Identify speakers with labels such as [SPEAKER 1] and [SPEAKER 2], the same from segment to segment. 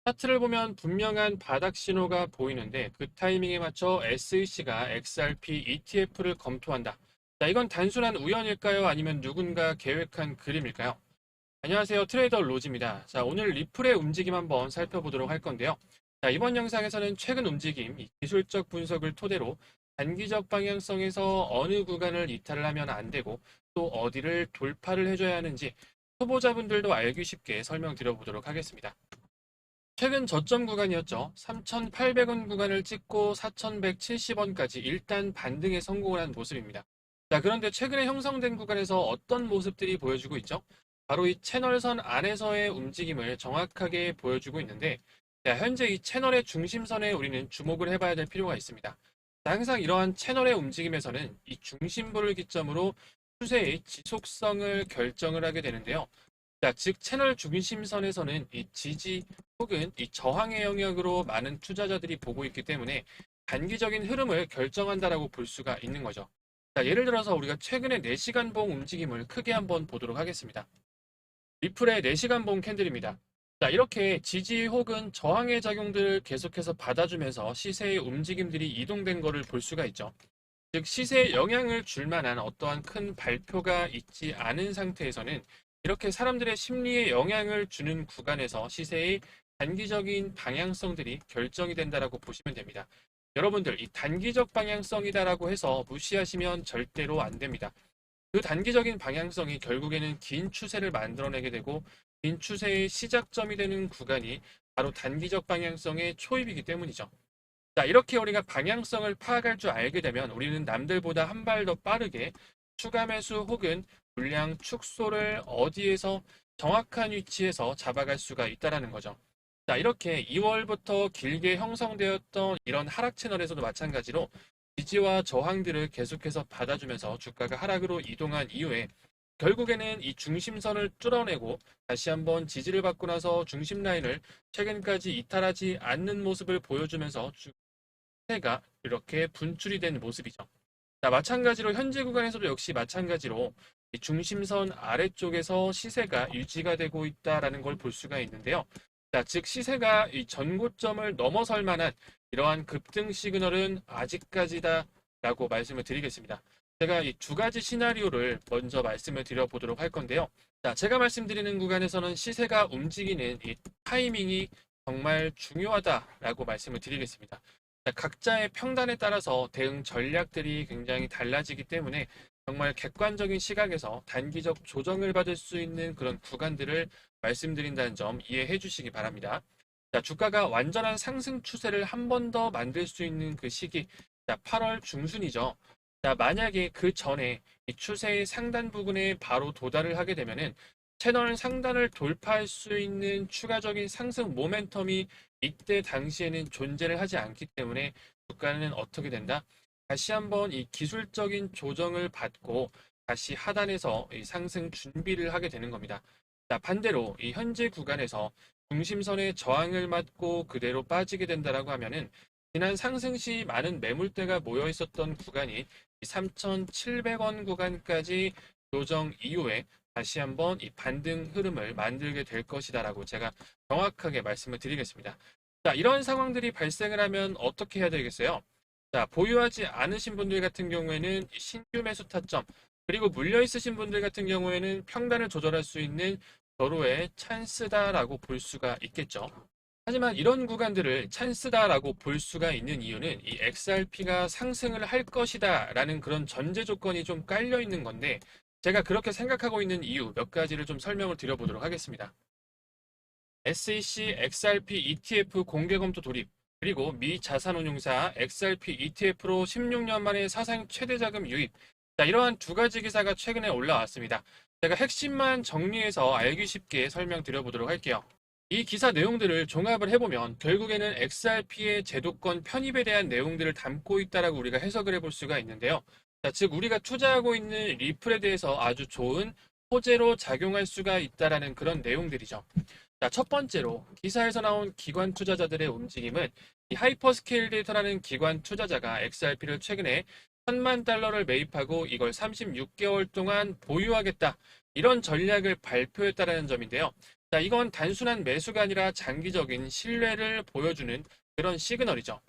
[SPEAKER 1] 차트를 보면 분명한 바닥 신호가 보이는데 그 타이밍에 맞춰 SEC가 XRP ETF를 검토한다. 자, 이건 단순한 우연일까요? 아니면 누군가 계획한 그림일까요? 안녕하세요. 트레이더 로즈입니다. 자, 오늘 리플의 움직임 한번 살펴보도록 할 건데요. 자, 이번 영상에서는 최근 움직임, 이 기술적 분석을 토대로 단기적 방향성에서 어느 구간을 이탈을 하면 안 되고 또 어디를 돌파를 해줘야 하는지 초보자분들도 알기 쉽게 설명드려보도록 하겠습니다. 최근 저점 구간이었죠. 3,800원 구간을 찍고 4,170원까지 일단 반등에 성공을 한 모습입니다. 자, 그런데 최근에 형성된 구간에서 어떤 모습들이 보여주고 있죠? 바로 이 채널선 안에서의 움직임을 정확하게 보여주고 있는데, 자, 현재 이 채널의 중심선에 우리는 주목을 해봐야 될 필요가 있습니다. 자, 항상 이러한 채널의 움직임에서는 이 중심부를 기점으로 추세의 지속성을 결정을 하게 되는데요. 자, 즉 채널 중심선에서는 이 지지 혹은 이 저항의 영역으로 많은 투자자들이 보고 있기 때문에 단기적인 흐름을 결정한다라고 볼 수가 있는 거죠. 자, 예를 들어서 우리가 최근에 4시간 봉 움직임을 크게 한번 보도록 하겠습니다. 리플의 4시간 봉 캔들입니다. 자, 이렇게 지지 혹은 저항의 작용들을 계속해서 받아주면서 시세의 움직임들이 이동된 것을 볼 수가 있죠. 즉 시세에 영향을 줄 만한 어떠한 큰 발표가 있지 않은 상태에서는 이렇게 사람들의 심리에 영향을 주는 구간에서 시세의 단기적인 방향성들이 결정이 된다라고 보시면 됩니다. 여러분들 이 단기적 방향성이다라고 해서 무시하시면 절대로 안 됩니다. 그 단기적인 방향성이 결국에는 긴 추세를 만들어내게 되고 긴 추세의 시작점이 되는 구간이 바로 단기적 방향성의 초입이기 때문이죠. 자, 이렇게 우리가 방향성을 파악할 줄 알게 되면 우리는 남들보다 한 발 더 빠르게 추가 매수 혹은 물량 축소를 어디에서 정확한 위치에서 잡아갈 수가 있다는 거죠. 자, 이렇게 2월부터 길게 형성되었던 이런 하락 채널에서도 마찬가지로 지지와 저항들을 계속해서 받아주면서 주가가 하락으로 이동한 이후에 결국에는 이 중심선을 뚫어내고 다시 한번 지지를 받고 나서 중심 라인을 최근까지 이탈하지 않는 모습을 보여주면서 가 이렇게 분출이 된 모습이죠. 자, 마찬가지로 현재 구간에서도 역시 마찬가지로 이 중심선 아래쪽에서 시세가 유지가 되고 있다라는 걸 볼 수가 있는데요. 자, 즉 시세가 이 전고점을 넘어설 만한 이러한 급등 시그널은 아직까지다라고 말씀을 드리겠습니다. 제가 이 두 가지 시나리오를 먼저 말씀을 드려보도록 할 건데요. 자, 제가 말씀드리는 구간에서는 시세가 움직이는 이 타이밍이 정말 중요하다라고 말씀을 드리겠습니다. 각자의 평단에 따라서 대응 전략들이 굉장히 달라지기 때문에 정말 객관적인 시각에서 단기적 조정을 받을 수 있는 그런 구간들을 말씀드린다는 점 이해해 주시기 바랍니다. 자, 주가가 완전한 상승 추세를 한 번 더 만들 수 있는 그 시기, 자, 8월 중순이죠. 자, 만약에 그 전에 이 추세의 상단 부근에 바로 도달을 하게 되면은 채널 상단을 돌파할 수 있는 추가적인 상승 모멘텀이 이때 당시에는 존재를 하지 않기 때문에 주가는 어떻게 된다? 다시 한번 이 기술적인 조정을 받고 다시 하단에서 이 상승 준비를 하게 되는 겁니다. 자, 반대로 이 현재 구간에서 중심선의 저항을 맞고 그대로 빠지게 된다라고 하면은 지난 상승 시 많은 매물대가 모여 있었던 구간이 3,700원 구간까지 조정 이후에 다시 한번 이 반등 흐름을 만들게 될 것이다라고 제가 정확하게 말씀을 드리겠습니다. 자, 이런 상황들이 발생을 하면 어떻게 해야 되겠어요? 자, 보유하지 않으신 분들 같은 경우에는 신규 매수 타점, 그리고 물려 있으신 분들 같은 경우에는 평단을 조절할 수 있는 절호의 찬스다라고 볼 수가 있겠죠. 하지만 이런 구간들을 찬스다라고 볼 수가 있는 이유는 이 XRP가 상승을 할 것이다라는 그런 전제 조건이 좀 깔려 있는 건데 제가 그렇게 생각하고 있는 이유 몇 가지를 좀 설명을 드려보도록 하겠습니다. SEC XRP ETF 공개 검토 돌입, 그리고 미 자산운용사 XRP ETF로 16년 만에 사상 최대 자금 유입. 자, 이러한 두 가지 기사가 최근에 올라왔습니다. 제가 핵심만 정리해서 알기 쉽게 설명드려보도록 할게요. 이 기사 내용들을 종합을 해보면 결국에는 XRP의 제도권 편입에 대한 내용들을 담고 있다라고 우리가 해석을 해볼 수가 있는데요. 자, 즉 우리가 투자하고 있는 리플에 대해서 아주 좋은 호재로 작용할 수가 있다라는 그런 내용들이죠. 자, 첫 번째로 기사에서 나온 기관 투자자들의 움직임은 이 하이퍼스케일 데이터라는 기관 투자자가 XRP를 최근에 1,000만 달러를 매입하고 이걸 36개월 동안 보유하겠다. 이런 전략을 발표했다라는 점인데요. 자, 이건 단순한 매수가 아니라 장기적인 신뢰를 보여주는 그런 시그널이죠.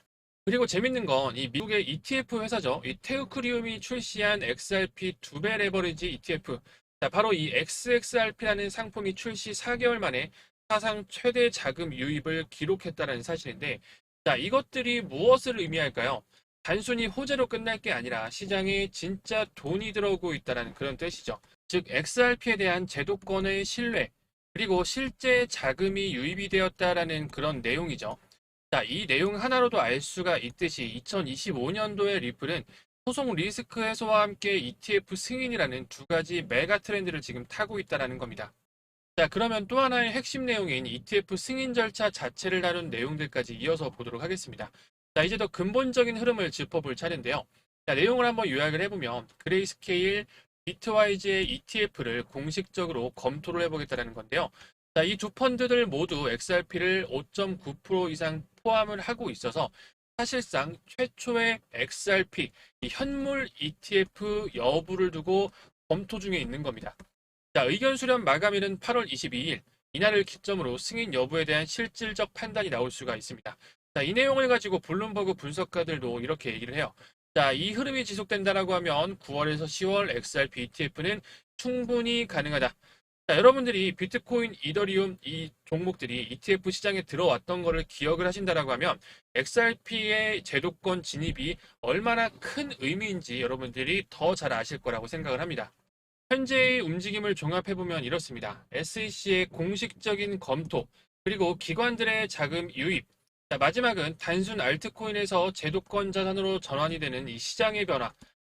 [SPEAKER 1] 그리고 재밌는 건 이 미국의 ETF 회사죠. 이 테우크리움이 출시한 XRP 2배 레버리지 ETF. 자, 바로 이 XXRP라는 상품이 출시 4개월 만에 사상 최대 자금 유입을 기록했다는 사실인데, 자, 이것들이 무엇을 의미할까요? 단순히 호재로 끝날 게 아니라 시장에 진짜 돈이 들어오고 있다는 그런 뜻이죠. 즉, XRP에 대한 제도권의 신뢰, 그리고 실제 자금이 유입이 되었다라는 그런 내용이죠. 자, 이 내용 하나로도 알 수가 있듯이 2025년도에 리플은 소송 리스크 해소와 함께 ETF 승인이라는 두 가지 메가 트렌드를 지금 타고 있다는 겁니다. 자, 그러면 또 하나의 핵심 내용인 ETF 승인 절차 자체를 다룬 내용들까지 이어서 보도록 하겠습니다. 자, 이제 더 근본적인 흐름을 짚어볼 차례인데요. 자, 내용을 한번 요약을 해보면 그레이스케일, 비트와이즈의 ETF를 공식적으로 검토를 해보겠다는 건데요. 자, 이 두 펀드들 모두 XRP를 5.9% 이상 포함을 하고 있어서 사실상 최초의 XRP, 이 현물 ETF 여부를 두고 검토 중에 있는 겁니다. 자, 의견 수렴 마감일은 8월 22일. 이날을 기점으로 승인 여부에 대한 실질적 판단이 나올 수가 있습니다. 자, 이 내용을 가지고 블룸버그 분석가들도 이렇게 얘기를 해요. 자, 이 흐름이 지속된다라고 하면 9월에서 10월 XRP ETF는 충분히 가능하다. 자, 여러분들이 비트코인, 이더리움 이 종목들이 ETF 시장에 들어왔던 거를 기억을 하신다라고 하면 XRP의 제도권 진입이 얼마나 큰 의미인지 여러분들이 더 잘 아실 거라고 생각을 합니다. 현재의 움직임을 종합해보면 이렇습니다. SEC의 공식적인 검토, 그리고 기관들의 자금 유입, 자, 마지막은 단순 알트코인에서 제도권 자산으로 전환이 되는 이 시장의 변화.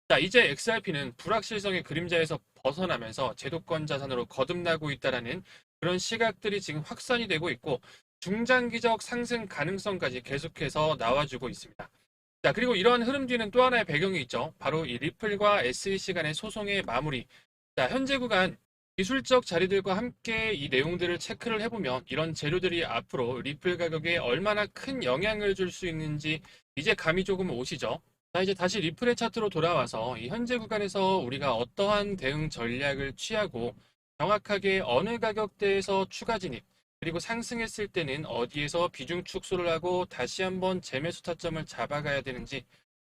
[SPEAKER 1] 자, 이제 XRP는 불확실성의 그림자에서 벗어나면서 제도권 자산으로 거듭나고 있다라는 그런 시각들이 지금 확산이 되고 있고 중장기적 상승 가능성까지 계속해서 나와주고 있습니다. 자, 그리고 이러한 흐름 뒤에는 또 하나의 배경이 있죠. 바로 이 리플과 SEC 간의 소송의 마무리. 자, 현재 구간 기술적 자리들과 함께 이 내용들을 체크를 해보면 이런 재료들이 앞으로 리플 가격에 얼마나 큰 영향을 줄 수 있는지 이제 감이 조금 오시죠. 자, 이제 다시 리플의 차트로 돌아와서 이 현재 구간에서 우리가 어떠한 대응 전략을 취하고 정확하게 어느 가격대에서 추가 진입, 그리고 상승했을 때는 어디에서 비중 축소를 하고 다시 한번 재매수 타점을 잡아가야 되는지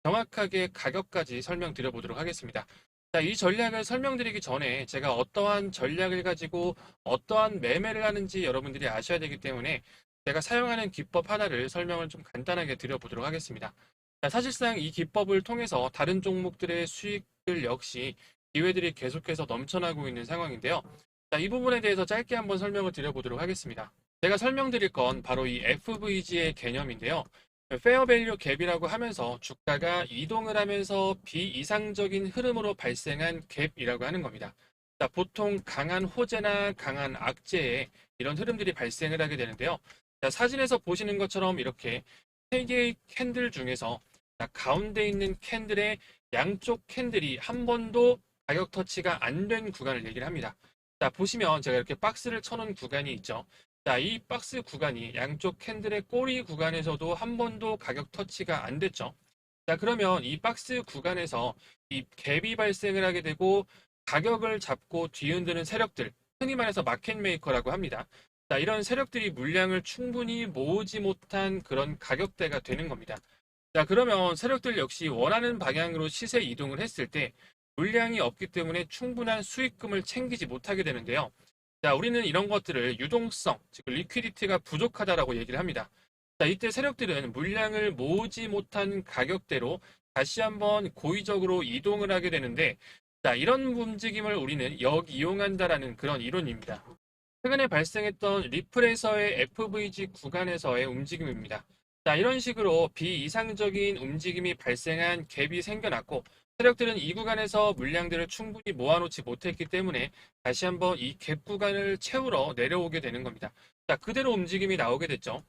[SPEAKER 1] 정확하게 가격까지 설명드려 보도록 하겠습니다. 자, 이 전략을 설명드리기 전에 제가 어떠한 전략을 가지고 어떠한 매매를 하는지 여러분들이 아셔야 되기 때문에 제가 사용하는 기법 하나를 설명을 좀 간단하게 드려보도록 하겠습니다. 자, 사실상 이 기법을 통해서 다른 종목들의 수익들 역시 기회들이 계속해서 넘쳐나고 있는 상황인데요. 자, 이 부분에 대해서 짧게 한번 설명을 드려보도록 하겠습니다. 제가 설명드릴 건 바로 이 FVG의 개념인데요. 페어밸류 갭이라고 하면서 주가가 이동을 하면서 비이상적인 흐름으로 발생한 갭이라고 하는 겁니다. 자, 보통 강한 호재나 강한 악재에 이런 흐름들이 발생을 하게 되는데요. 자, 사진에서 보시는 것처럼 이렇게 세 개의 캔들 중에서 자, 가운데 있는 캔들의 양쪽 캔들이 한 번도 가격 터치가 안 된 구간을 얘기를 합니다. 자, 보시면 제가 이렇게 박스를 쳐놓은 구간이 있죠. 자, 이 박스 구간이 양쪽 캔들의 꼬리 구간에서도 한 번도 가격 터치가 안 됐죠. 자, 그러면 이 박스 구간에서 이 갭이 발생을 하게 되고 가격을 잡고 뒤흔드는 세력들, 흔히 말해서 마켓 메이커라고 합니다. 자, 이런 세력들이 물량을 충분히 모으지 못한 그런 가격대가 되는 겁니다. 자, 그러면 세력들 역시 원하는 방향으로 시세 이동을 했을 때 물량이 없기 때문에 충분한 수익금을 챙기지 못하게 되는데요. 자, 우리는 이런 것들을 유동성, 즉 리퀴디티가 부족하다라고 얘기를 합니다. 자, 이때 세력들은 물량을 모으지 못한 가격대로 다시 한번 고의적으로 이동을 하게 되는데, 자, 이런 움직임을 우리는 역이용한다라는 그런 이론입니다. 최근에 발생했던 리플에서의 FVG 구간에서의 움직임입니다. 자, 이런 식으로 비이상적인 움직임이 발생한 갭이 생겨났고 세력들은 이 구간에서 물량들을 충분히 모아놓지 못했기 때문에 다시 한번 이 갭 구간을 채우러 내려오게 되는 겁니다. 자, 그대로 움직임이 나오게 됐죠.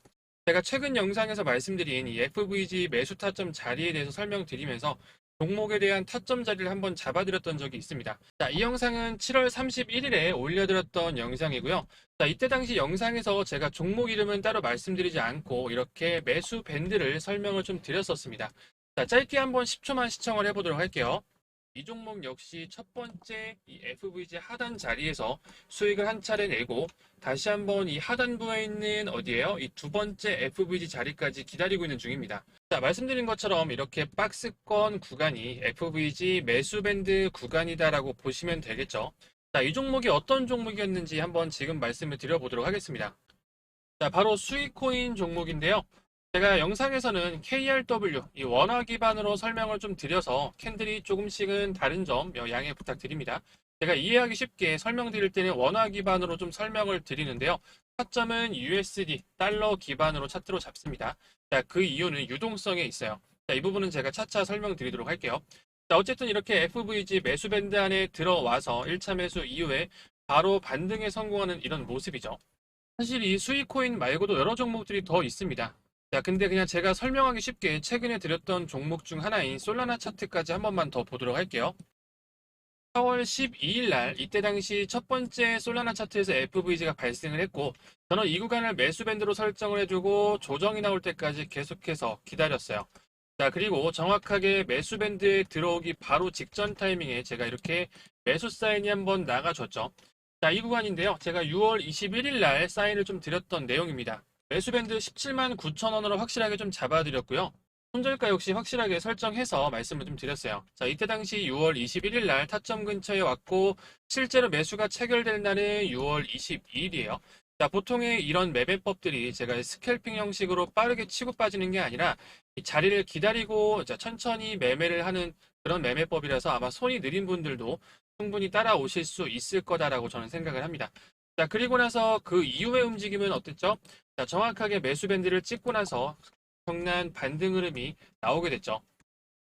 [SPEAKER 1] 제가 최근 영상에서 말씀드린 이 FVG 매수 타점 자리에 대해서 설명드리면서 종목에 대한 타점 자리를 한번 잡아드렸던 적이 있습니다. 자, 이 영상은 7월 31일에 올려드렸던 영상이고요. 자, 이때 당시 영상에서 제가 종목 이름은 따로 말씀드리지 않고 이렇게 매수 밴드를 설명을 좀 드렸었습니다. 자, 짧게 한번 10초만 시청을 해보도록 할게요. 이 종목 역시 첫 번째 이 FVG 하단 자리에서 수익을 한 차례 내고 다시 한번 이 하단부에 있는 어디에요? 이 두 번째 FVG 자리까지 기다리고 있는 중입니다. 자, 말씀드린 것처럼 이렇게 박스권 구간이 FVG 매수 밴드 구간이다라고 보시면 되겠죠. 자, 이 종목이 어떤 종목이었는지 한번 지금 말씀을 드려보도록 하겠습니다. 자, 바로 수익코인 종목인데요. 제가 영상에서는 KRW, 이 원화 기반으로 설명을 좀 드려서 캔들이 조금씩은 다른 점 양해 부탁드립니다. 제가 이해하기 쉽게 설명드릴 때는 원화 기반으로 좀 설명을 드리는데요. 타점은 USD, 달러 기반으로 차트로 잡습니다. 자, 그 이유는 유동성에 있어요. 자, 이 부분은 제가 차차 설명드리도록 할게요. 자, 어쨌든 이렇게 FVG 매수 밴드 안에 들어와서 1차 매수 이후에 바로 반등에 성공하는 이런 모습이죠. 사실 이 수익 코인 말고도 여러 종목들이 더 있습니다. 자, 근데 그냥 제가 설명하기 쉽게 최근에 드렸던 종목 중 하나인 솔라나 차트까지 한 번만 더 보도록 할게요. 4월 12일 날 이때 당시 첫 번째 솔라나 차트에서 FVG가 발생을 했고 저는 이 구간을 매수 밴드로 설정을 해주고 조정이 나올 때까지 계속해서 기다렸어요. 자, 그리고 정확하게 매수 밴드에 들어오기 바로 직전 타이밍에 제가 이렇게 매수 사인이 한번 나가줬죠. 자, 이 구간인데요. 제가 6월 21일 날 사인을 좀 드렸던 내용입니다. 매수밴드 17만 9천 원으로 확실하게 좀 잡아드렸고요. 손절가 역시 확실하게 설정해서 말씀을 좀 드렸어요. 자, 이때 당시 6월 21일 날 타점 근처에 왔고 실제로 매수가 체결될 날은 6월 22일이에요. 자, 보통의 이런 매매법들이 제가 스캘핑 형식으로 빠르게 치고 빠지는 게 아니라 이 자리를 기다리고 천천히 매매를 하는 그런 매매법이라서 아마 손이 느린 분들도 충분히 따라오실 수 있을 거다라고 저는 생각을 합니다. 자, 그리고 나서 그 이후의 움직임은 어땠죠? 자, 정확하게 매수 밴드를 찍고 나서 엄청난 반등 흐름이 나오게 됐죠.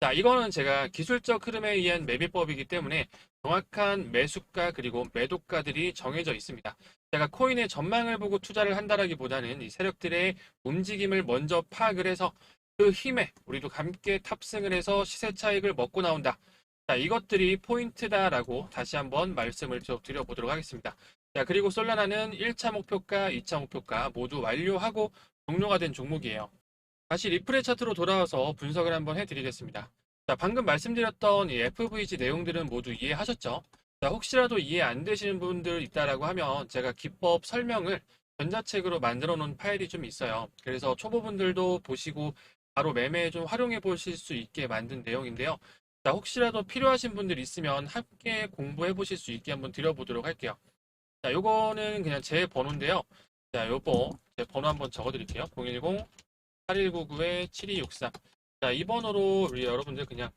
[SPEAKER 1] 자, 이거는 제가 기술적 흐름에 의한 매매법이기 때문에 정확한 매수가 그리고 매도가들이 정해져 있습니다. 제가 코인의 전망을 보고 투자를 한다라기보다는 이 세력들의 움직임을 먼저 파악을 해서 그 힘에 우리도 함께 탑승을 해서 시세 차익을 먹고 나온다. 자, 이것들이 포인트다라고 다시 한번 말씀을 드려보도록 하겠습니다. 자, 그리고 솔라나는 1차 목표가, 2차 목표가 모두 완료하고 종료가 된 종목이에요. 다시 리플의 차트로 돌아와서 분석을 한번 해드리겠습니다. 자, 방금 말씀드렸던 이 FVG 내용들은 모두 이해하셨죠? 자, 혹시라도 이해 안 되시는 분들 있다라고 하면 제가 기법 설명을 전자책으로 만들어 놓은 파일이 좀 있어요. 그래서 초보분들도 보시고 바로 매매에 좀 활용해 보실 수 있게 만든 내용인데요. 자, 혹시라도 필요하신 분들 있으면 함께 공부해 보실 수 있게 한번 드려보도록 할게요. 자, 요거는 그냥 제 번호인데요. 자, 제 번호 한번 적어 드릴게요. 010-8199-7263. 자, 이 번호로 우리 여러분들 그냥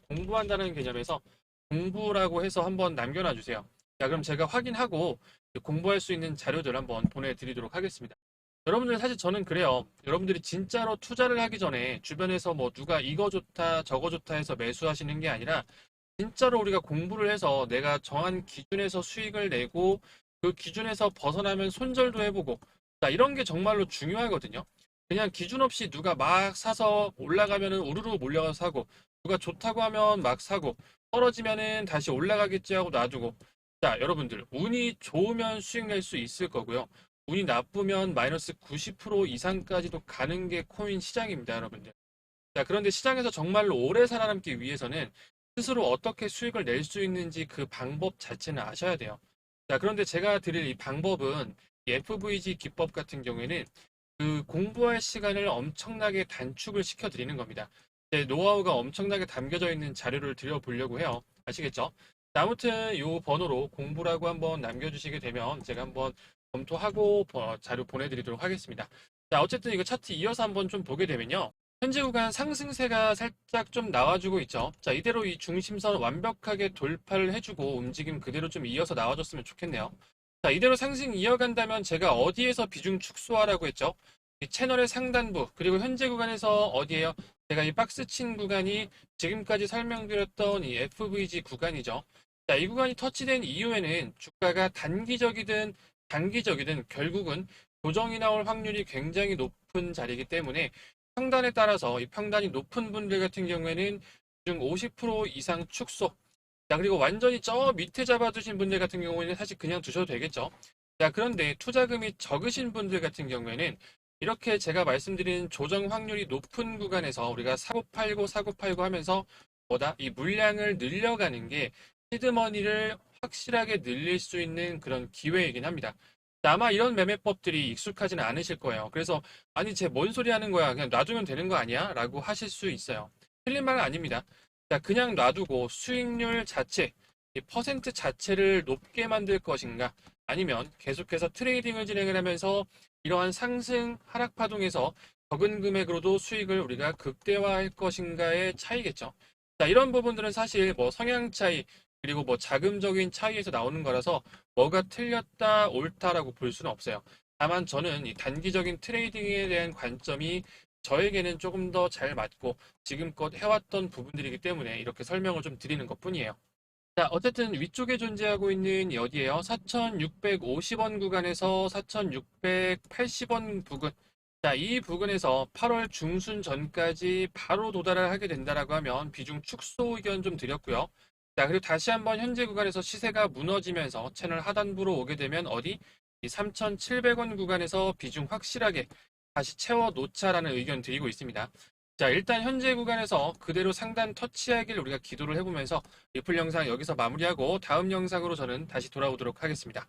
[SPEAKER 1] 공부한다는 개념에서 공부라고 해서 한번 남겨놔 주세요. 자, 그럼 제가 확인하고 공부할 수 있는 자료들 한번 보내드리도록 하겠습니다. 여러분들 사실 저는 그래요. 여러분들이 진짜로 투자를 하기 전에 주변에서 뭐 누가 이거 좋다 저거 좋다 해서 매수하시는 게 아니라 진짜로 우리가 공부를 해서 내가 정한 기준에서 수익을 내고 그 기준에서 벗어나면 손절도 해보고 자, 이런 게 정말로 중요하거든요. 그냥 기준 없이 누가 막 사서 올라가면은 우르르 몰려가서 사고 누가 좋다고 하면 막 사고 떨어지면은 다시 올라가겠지 하고 놔두고 자, 여러분들 운이 좋으면 수익 낼 수 있을 거고요. 운이 나쁘면 마이너스 90% 이상까지도 가는 게 코인 시장입니다, 여러분들. 자, 그런데 시장에서 정말로 오래 살아남기 위해서는 스스로 어떻게 수익을 낼 수 있는지 그 방법 자체는 아셔야 돼요. 자, 그런데 제가 드릴 이 방법은 이 FVG 기법 같은 경우에는 그 공부할 시간을 엄청나게 단축을 시켜드리는 겁니다. 제 노하우가 엄청나게 담겨져 있는 자료를 드려보려고 해요. 아시겠죠? 자, 아무튼 이 번호로 공부라고 한번 남겨주시게 되면 제가 한번 검토하고 자료 보내드리도록 하겠습니다. 자, 어쨌든 이거 차트 이어서 한번 좀 보게 되면요. 현재 구간 상승세가 살짝 좀 나와주고 있죠. 자, 이대로 이 중심선 완벽하게 돌파를 해주고 움직임 그대로 좀 이어서 나와줬으면 좋겠네요. 자, 이대로 상승 이어간다면 제가 어디에서 비중 축소하라고 했죠? 이 채널의 상단부, 그리고 현재 구간에서 어디에요? 제가 이 박스 친 구간이 지금까지 설명드렸던 이 FVG 구간이죠. 자, 이 구간이 터치된 이후에는 주가가 단기적이든 장기적이든 결국은 조정이 나올 확률이 굉장히 높은 자리이기 때문에 평단에 따라서 이 평단이 높은 분들 같은 경우에는 중 50% 이상 축소. 자, 그리고 완전히 저 밑에 잡아두신 분들 같은 경우에는 사실 그냥 두셔도 되겠죠. 자, 그런데 투자금이 적으신 분들 같은 경우에는 이렇게 제가 말씀드린 조정 확률이 높은 구간에서 우리가 사고 팔고 하면서 뭐다? 이 물량을 늘려가는 게 시드머니를 확실하게 늘릴 수 있는 그런 기회이긴 합니다. 아마 이런 매매법들이 익숙하지는 않으실 거예요. 그래서 아니 쟤 뭔 소리 하는 거야? 그냥 놔두면 되는 거 아니야? 라고 하실 수 있어요. 틀린 말은 아닙니다. 자, 그냥 놔두고 수익률 자체, 이 퍼센트 자체를 높게 만들 것인가? 아니면 계속해서 트레이딩을 진행을 하면서 이러한 상승 하락 파동에서 적은 금액으로도 수익을 우리가 극대화할 것인가의 차이겠죠. 자, 이런 부분들은 사실 뭐 성향 차이, 그리고 뭐 자금적인 차이에서 나오는 거라서 뭐가 틀렸다, 옳다라고 볼 수는 없어요. 다만 저는 이 단기적인 트레이딩에 대한 관점이 저에게는 조금 더 잘 맞고 지금껏 해왔던 부분들이기 때문에 이렇게 설명을 좀 드리는 것뿐이에요. 자, 어쨌든 위쪽에 존재하고 있는 여기에요. 4,650원 구간에서 4,680원 부근. 자, 이 부근에서 8월 중순 전까지 바로 도달을 하게 된다라고 하면 비중 축소 의견 좀 드렸고요. 자, 그리고 다시 한번 현재 구간에서 시세가 무너지면서 채널 하단부로 오게 되면 어디? 이 3,700원 구간에서 비중 확실하게 다시 채워 놓자라는 의견 드리고 있습니다. 자, 일단 현재 구간에서 그대로 상단 터치하길 우리가 기도를 해보면서 리플 영상 여기서 마무리하고 다음 영상으로 저는 다시 돌아오도록 하겠습니다.